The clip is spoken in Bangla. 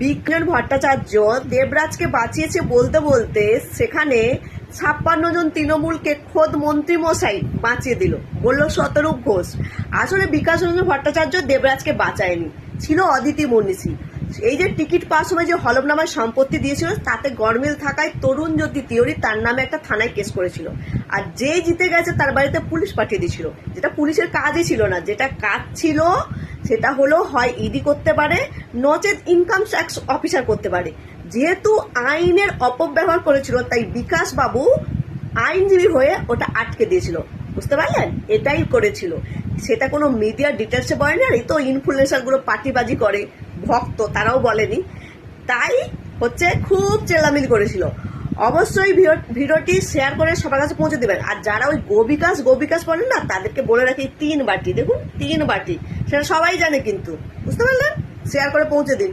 বিজ্ঞান ভট্টাচার্য দেবরাজকে বাঁচিয়েছে বলতে বলতে সেখানে 56 জন তৃণমূলকে খোদ মন্ত্রী মশাই বাঁচিয়ে দিল, বললো শতরূপ ঘোষ। আসলে বিকাশ রঞ্জন ভট্টাচার্য দেবরাজকে বাঁচায়নি, ছিল অদিতি মনীষী। এই যে টিকিট পাওয়ার সময় যে হলফনামায় সম্পত্তি দিয়েছিল তাতে গরমিল থাকায় তরুণ জ্যোতি তিওরি তার নামে একটা থানায় কেস করেছিল। আর যে জিতে গেছে তার বাড়িতে পুলিশ পাঠিয়ে দিয়েছিল, যেটা পুলিশের কাজই ছিল না। যেটা কাজ ছিল সেটা হলো হয় ইডি করতে পারে, নচেত ইনকাম ট্যাক্স অফিসার করতে পারে। যেহেতু আইনের অপব্যবহার করেছিল তাই বিকাশ বাবু আইনজীবী হয়ে ওটা আটকে দিয়েছিল, বুঝতে পারলেন? এটাই করেছিল, সেটা কোনো মিডিয়ার ডিটেলসে বলেনি। আর এই তো ইনফ্লুয়েন্সারগুলো পার্টিবাজি করে, ভক্ত, তারাও বলেনি। তাই হচ্ছে খুব চেল্লামিলি করেছিল। অবশ্যই ভিডিওটি শেয়ার করে সবার কাছে পৌঁছে দেবেন। আর যারা ওই গোবিকাশ বলেন না, তাদেরকে বলে রাখি 3 বাটি, দেখুন 3 বাটি, সেটা সবাই জানে কিন্তু, বুঝতে পারলেন? শেয়ার করে পৌঁছে দিন।